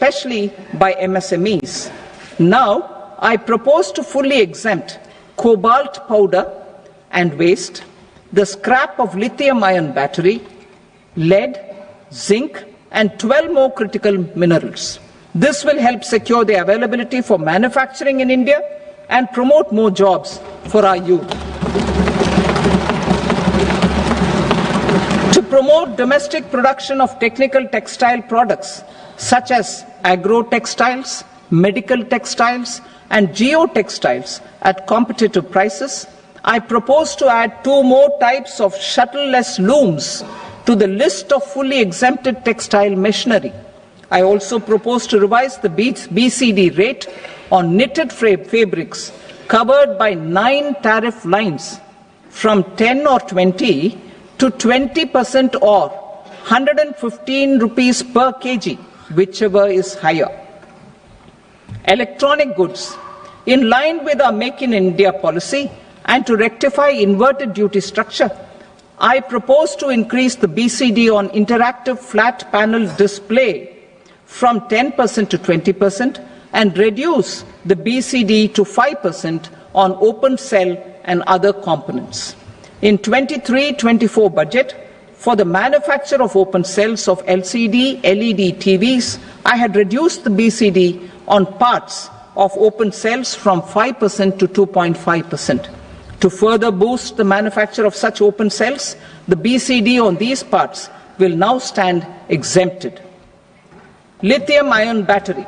especially by MSMEs. Now, I propose to fully exempt cobalt powder and waste, the scrap of lithium-ion battery, lead, zinc, and 12 more critical minerals. This will help secure the availability for manufacturing in India and promote more jobs for our youth. To promote domestic production of technical textile products such as agro-textiles, medical textiles, and geotextiles at competitive prices, I propose to add 2 more types of shuttle-less looms to the list of fully exempted textile machinery. I also propose to revise the BCD rate on knitted fabrics covered by 9 tariff lines from 10 or 20 to 20% or 115 rupees per kg, whichever is higher. Electronic goods. In line with our Make in India policy and to rectify inverted duty structure, I propose to increase the BCD on interactive flat panel display from 10% to 20% and reduce the BCD to 5% on open cell and other components. In 23-24 budget, for the manufacture of open cells of LCD, LED TVs, I had reduced the BCD on parts of open cells from 5% to 2.5%. To further boost the manufacture of such open cells, the BCD on these parts will now stand exempted. Lithium-ion battery.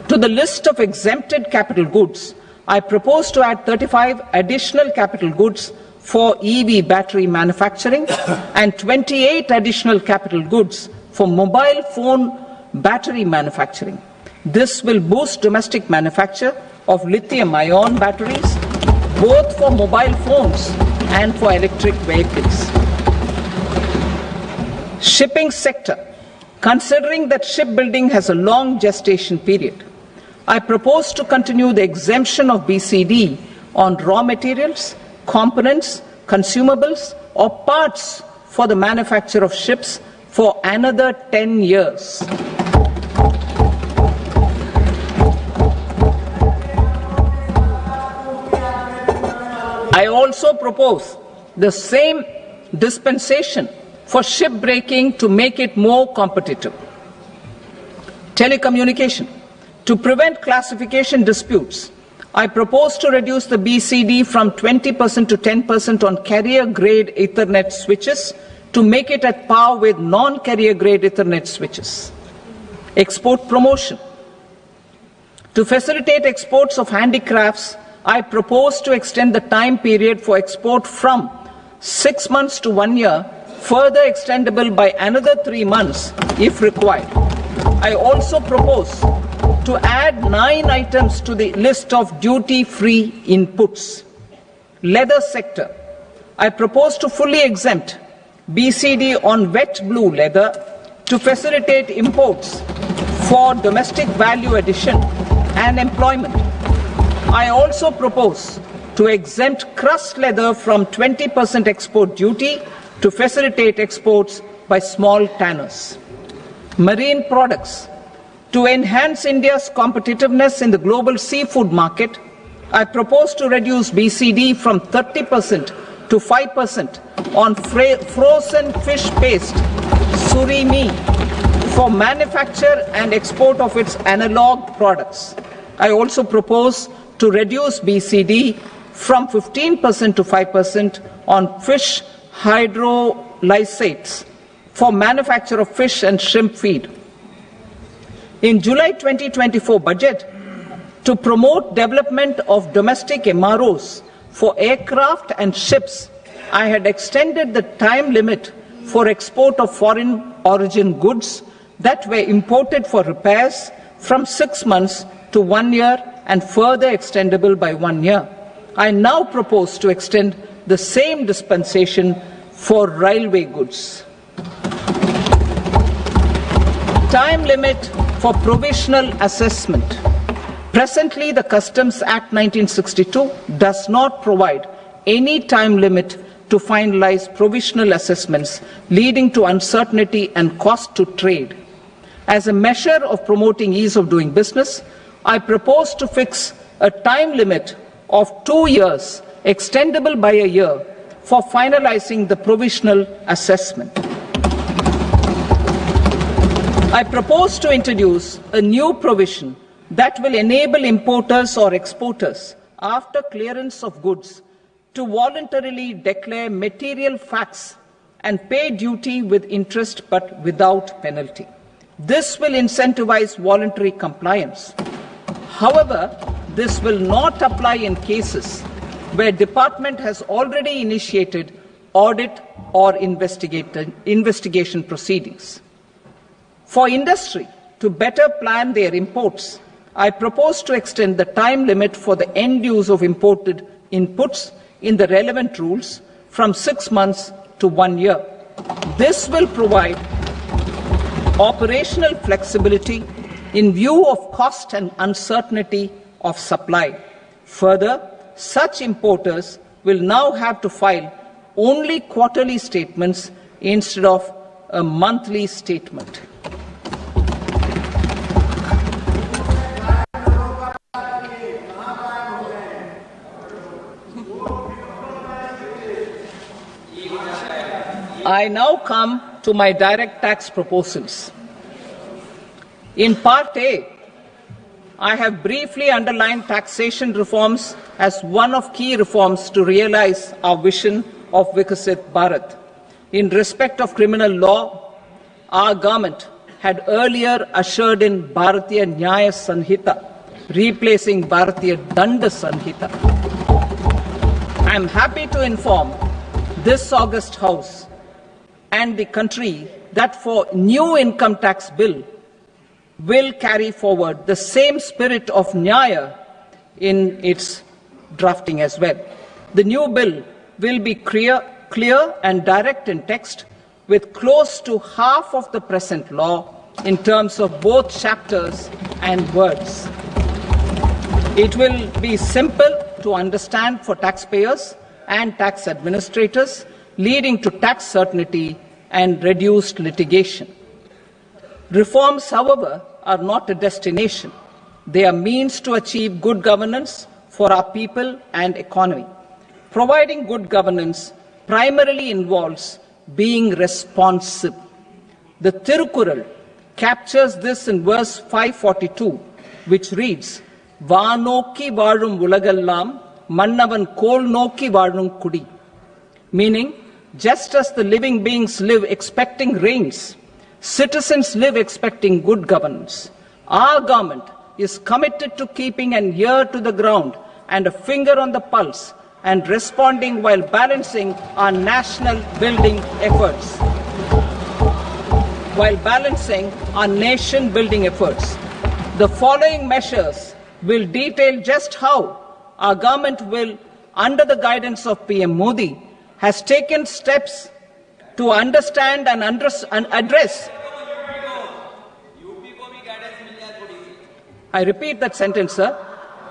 To the list of exempted capital goods, I propose to add 35 additional capital goods for EV battery manufacturing and 28 additional capital goods for mobile phone battery manufacturing. This will boost domestic manufacture of lithium-ion batteries, both for mobile phones and for electric vehicles. Shipping sector. Considering that shipbuilding has a long gestation period, I propose to continue the exemption of BCD on raw materials, components, consumables, or parts for the manufacture of ships for another 10 years. I also propose the same dispensation for shipbreaking to make it more competitive. Telecommunication. To prevent classification disputes, I propose to reduce the BCD from 20% to 10% on carrier-grade Ethernet switches to make it at par with non-carrier-grade Ethernet switches. Export promotion. To facilitate exports of handicrafts, I propose to extend the time period for export from 6 months to 1 year, further extendable by another 3 months if required. I also propose to add 9 items to the list of duty-free inputs. Leather sector. I propose to fully exempt BCD on wet blue leather to facilitate imports for domestic value addition and employment. I also propose to exempt crust leather from 20% export duty to facilitate exports by small tanners. Marine products. To enhance India's competitiveness in the global seafood market, I propose to reduce BCD from 30% to 5% on frozen fish paste, surimi, for manufacture and export of its analog products. I also propose to reduce BCD from 15% to 5% on fish hydrolysates for manufacture of fish and shrimp feed. In July 2024 budget, to promote development of domestic MROs for aircraft and ships, I had extended the time limit for export of foreign origin goods that were imported for repairs from 6 months to 1 year and further extendable by 1 year. I now propose to extend the same dispensation for railway goods. Time limit for provisional assessment. Presently, the Customs Act 1962 does not provide any time limit to finalize provisional assessments, leading to uncertainty and cost to trade. As a measure of promoting ease of doing business, I propose to fix a time limit of 2 years, extendable by a year, for finalizing the provisional assessment. I propose to introduce a new provision that will enable importers or exporters, after clearance of goods, to voluntarily declare material facts and pay duty with interest but without penalty. This will incentivize voluntary compliance. However, this will not apply in cases where department has already initiated audit or investigation proceedings. For industry to better plan their imports, I propose to extend the time limit for the end use of imported inputs in the relevant rules from 6 months to 1 year. This will provide operational flexibility in view of cost and uncertainty of supply. Further, such importers will now have to file only quarterly statements instead of a monthly statement. I now come to my direct tax proposals. In Part A, I have briefly underlined taxation reforms as one of key reforms to realize our vision of Vikasit Bharat. In respect of criminal law, our government had earlier ushered in Bharatiya Nyaya Sanhita, replacing Bharatiya Danda Sanhita. I am happy to inform this august House and the country that for new income tax bill will carry forward the same spirit of Nyaya in its drafting as well. The new bill will be clear and direct in text, with close to half of the present law in terms of both chapters and words. It will be simple to understand for taxpayers and tax administrators, leading to tax certainty and reduced litigation. Reforms, however, are not a destination. They are means to achieve good governance for our people and economy. Providing good governance primarily involves being responsive. The Tirukural captures this in verse 542, which reads, "Vaanokki vaazhum ulagallam, mannavan kol nokki vaazhum kudi," meaning, just as the living beings live expecting rains, citizens live expecting good governance. Our government is committed to keeping an ear to the ground and a finger on the pulse and responding while balancing our national building efforts. The following measures will detail just how our government will, under the guidance of PM Modi, has taken steps to understand and address. I repeat that sentence, sir.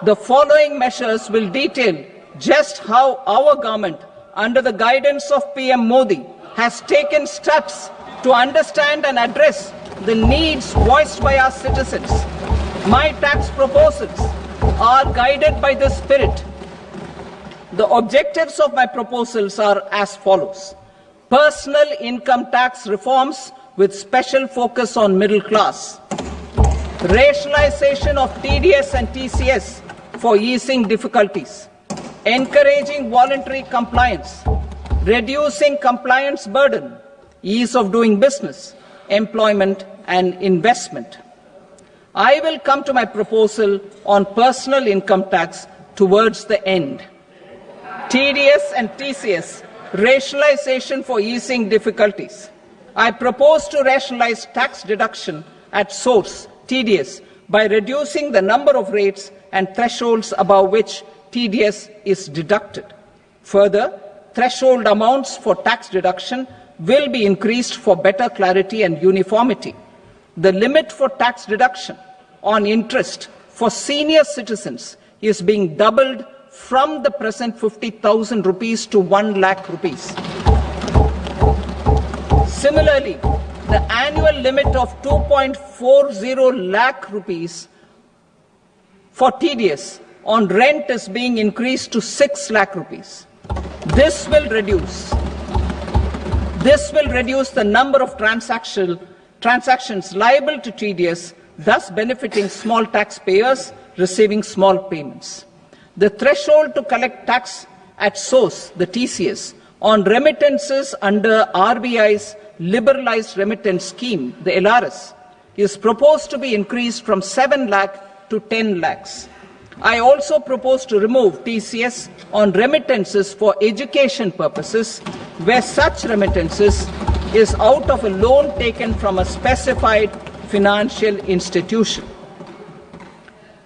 The following measures will detail just how our government, under the guidance of PM Modi, has taken steps to understand and address the needs voiced by our citizens. My tax proposals are guided by this spirit. The objectives of my proposals are as follows. Personal income tax reforms with special focus on middle class. Rationalization of TDS and TCS for easing difficulties. Encouraging voluntary compliance. Reducing compliance burden. Ease of doing business, employment and investment. I will come to my proposal on personal income tax towards the end. TDS and TCS, rationalization for easing difficulties. I propose to rationalize tax deduction at source, TDS, by reducing the number of rates and thresholds above which TDS is deducted. Further, threshold amounts for tax deduction will be increased for better clarity and uniformity. The limit for tax deduction on interest for senior citizens is being doubled from the present 50,000 rupees to 1 lakh rupees. Similarly, the annual limit of 2.40 lakh rupees for TDS on rent is being increased to 6 lakh rupees. This will reduce the number of transactions liable to TDS, thus benefiting small taxpayers receiving small payments. The threshold to collect tax at source, the TCS, on remittances under RBI's liberalized remittance scheme, the LRS, is proposed to be increased from 7 lakh to 10 lakhs. I also propose to remove TCS on remittances for education purposes, where such remittances is out of a loan taken from a specified financial institution.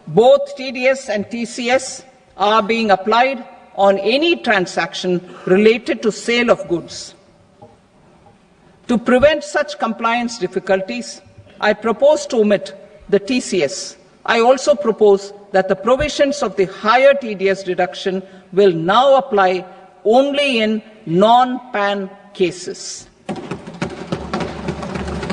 Both TDS and TCS are being applied on any transaction related to sale of goods. To prevent such compliance difficulties, I propose to omit the TCS. I also propose that the provisions of the higher TDS deduction will now apply only in non-PAN cases.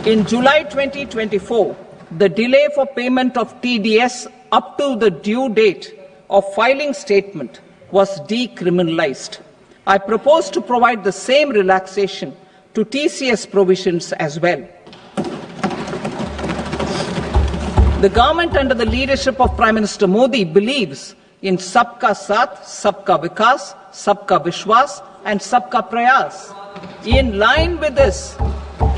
In July 2024, the delay for payment of TDS up to the due date of filing statement was decriminalized. I propose to provide the same relaxation to TCS provisions as well. The government under the leadership of Prime Minister Modi believes in Sabka Saath, Sabka Vikas, Sabka Vishwas and Sabka Prayas. In line with this,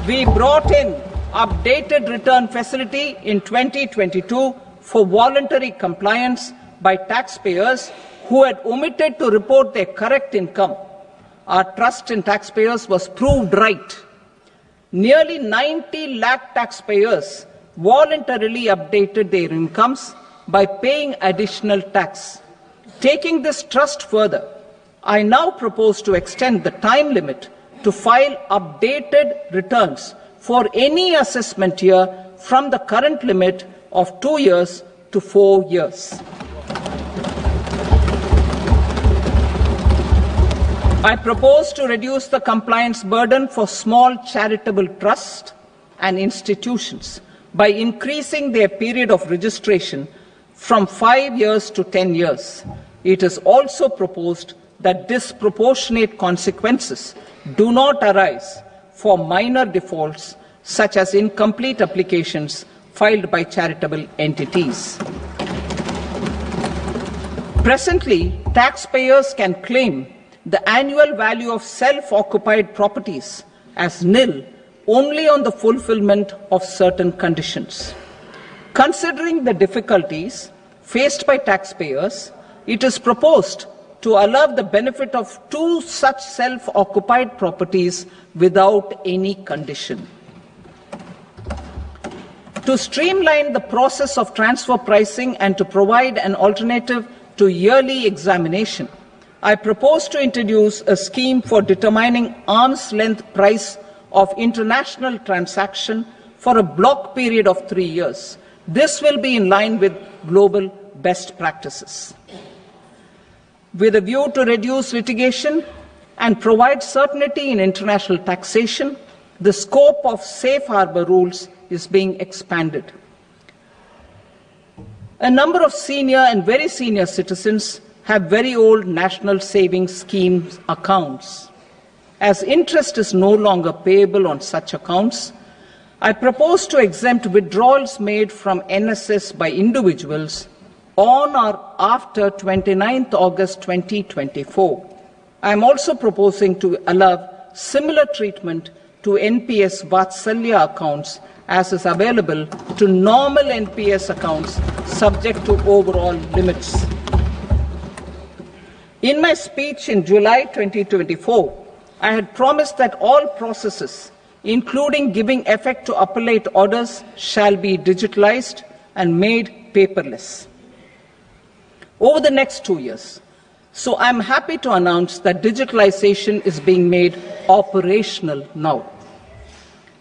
we brought in updated return facility in 2022 for voluntary compliance by taxpayers who had omitted to report their correct income. Our trust in taxpayers was proved right. Nearly 90 lakh taxpayers voluntarily updated their incomes by paying additional tax. Taking this trust further, I now propose to extend the time limit to file updated returns for any assessment year from the current limit of 2 years to 4 years. I propose to reduce the compliance burden for small charitable trusts and institutions by increasing their period of registration from 5 years to 10 years. It is also proposed that disproportionate consequences do not arise for minor defaults such as incomplete applications filed by charitable entities. Presently, taxpayers can claim the annual value of self-occupied properties as nil only on the fulfillment of certain conditions. Considering the difficulties faced by taxpayers, it is proposed to allow the benefit of 2 such self-occupied properties without any condition. To streamline the process of transfer pricing and to provide an alternative to yearly examination, I propose to introduce a scheme for determining arm's length price of international transaction for a block period of 3 years. This will be in line with global best practices. With a view to reduce litigation and provide certainty in international taxation, the scope of safe harbor rules is being expanded. A number of senior and very senior citizens have very old national savings schemes accounts. As interest is no longer payable on such accounts, I propose to exempt withdrawals made from NSS by individuals on or after 29th August 2024. I am also proposing to allow similar treatment to NPS Vatsalya accounts as is available to normal NPS accounts subject to overall limits. In my speech in July 2024, I had promised that all processes, including giving effect to appellate orders, shall be digitalized and made paperless over the next 2 years. So I'm happy to announce that digitalization is being made operational now.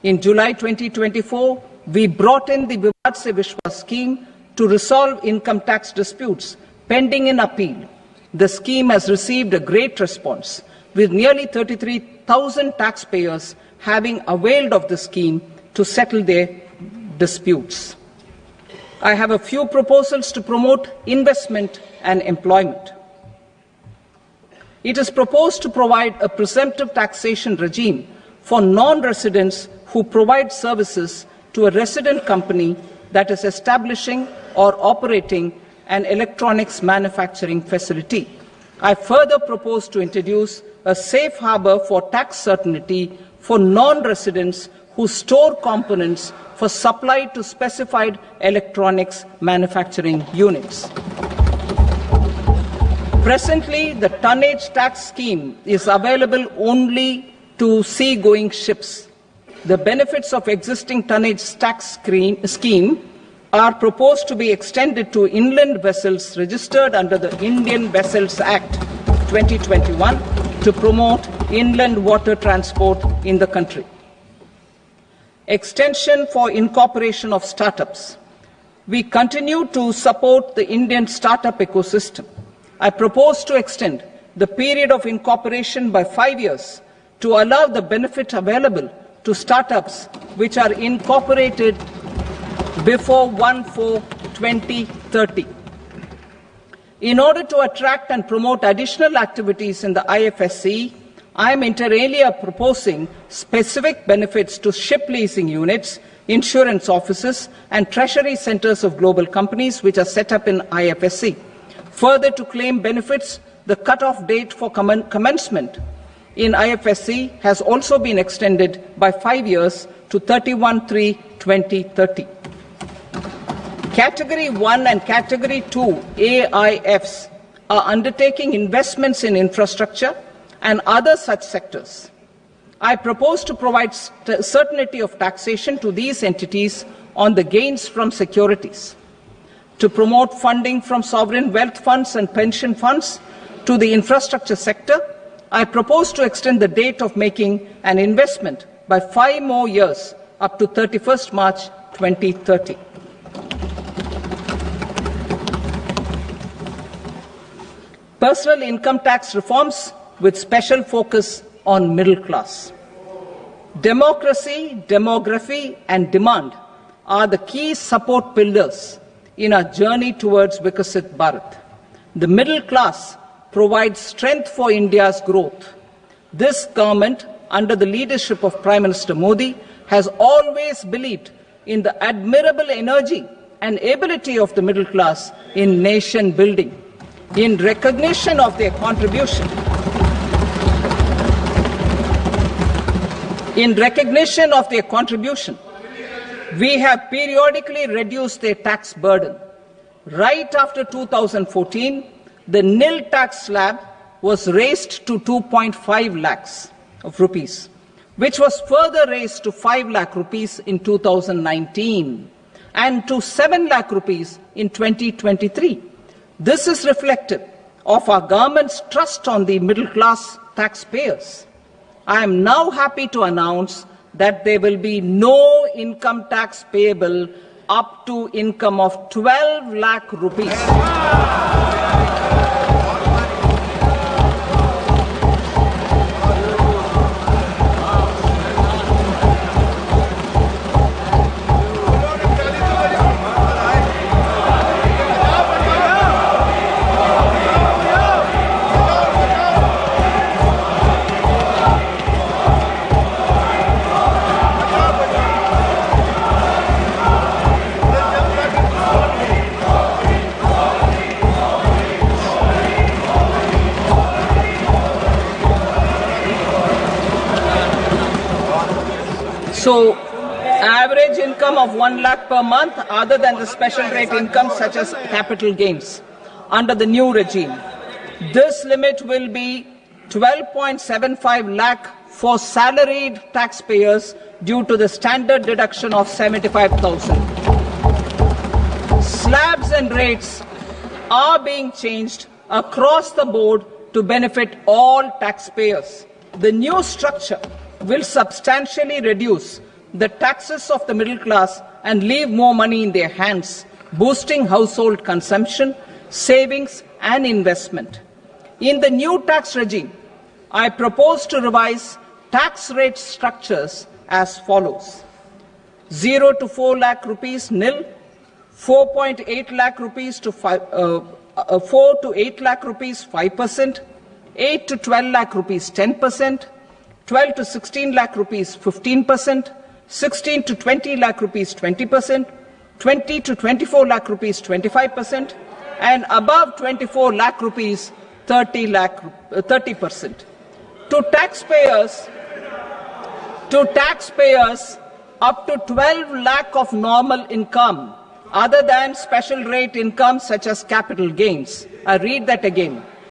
In July 2024, we brought in the Vivad Se Vishwas scheme to resolve income tax disputes pending in appeal. The scheme has received a great response, with nearly 33,000 taxpayers having availed of the scheme to settle their disputes. I have a few proposals to promote investment and employment. It is proposed to provide a presumptive taxation regime for non-residents who provide services to a resident company that is establishing or operating an electronics manufacturing facility. I further propose to introduce a safe harbor for tax certainty for non-residents who store components for supply to specified electronics manufacturing units. Presently, the tonnage tax scheme is available only to sea-going ships. The benefits of existing tonnage tax scheme are proposed to be extended to inland vessels registered under the Indian Vessels Act 2021 to promote inland water transport in the country. Extension for incorporation of startups. We continue to support the Indian startup ecosystem. I propose to extend the period of incorporation by 5 years to allow the benefit available to startups which are incorporated before 1/4/2030. In order to attract and promote additional activities in the IFSC, I am inter alia proposing specific benefits to ship leasing units, insurance offices, and treasury centers of global companies which are set up in IFSC. Further, to claim benefits, the cut-off date for commencement in IFSC has also been extended by 5 years to 31/3/2030. Category 1 and Category 2 AIFs are undertaking investments in infrastructure and other such sectors. I propose to provide certainty of taxation to these entities on the gains from securities, to promote funding from sovereign wealth funds and pension funds to the infrastructure sector. I propose to extend the date of making an investment by 5 more years up to 31st March 2030. Personal income tax reforms with special focus on middle class. Democracy, demography, and demand are the key support pillars in our journey towards Vikasit Bharat. The middle class provides strength for India's growth. This government, under the leadership of Prime Minister Modi, has always believed in the admirable energy and ability of the middle class in nation building. In recognition of their contribution, we have periodically reduced their tax burden. Right after 2014, the nil tax slab was raised to 2.5 lakhs of rupees, which was further raised to 5 lakh rupees in 2019 and to 7 lakh rupees in 2023. This is reflective of our government's trust on the middle class taxpayers. I am now happy to announce that there will be no income tax payable up to income of 12 lakh rupees. So, average income of 1 lakh per month, other than the special rate income such as capital gains, under the new regime. This limit will be 12.75 lakh for salaried taxpayers due to the standard deduction of 75,000. Slabs and rates are being changed across the board to benefit all taxpayers. The new structure will substantially reduce the taxes of the middle class and leave more money in their hands, boosting household consumption, savings, and investment. In the new tax regime, I propose to revise tax rate structures as follows. 0 to 4 lakh rupees nil, 4.8 lakh rupees to 4 to 8 lakh rupees 5%, 8 to 12 lakh rupees 10%, 12 to 16 lakh rupees 15%, 16 to 20 lakh rupees 20%, 20 to 24 lakh rupees 25%, and above 24 lakh rupees 30%. To taxpayers up to 12 lakh of normal income, other than special rate income such as capital gains. I read that again.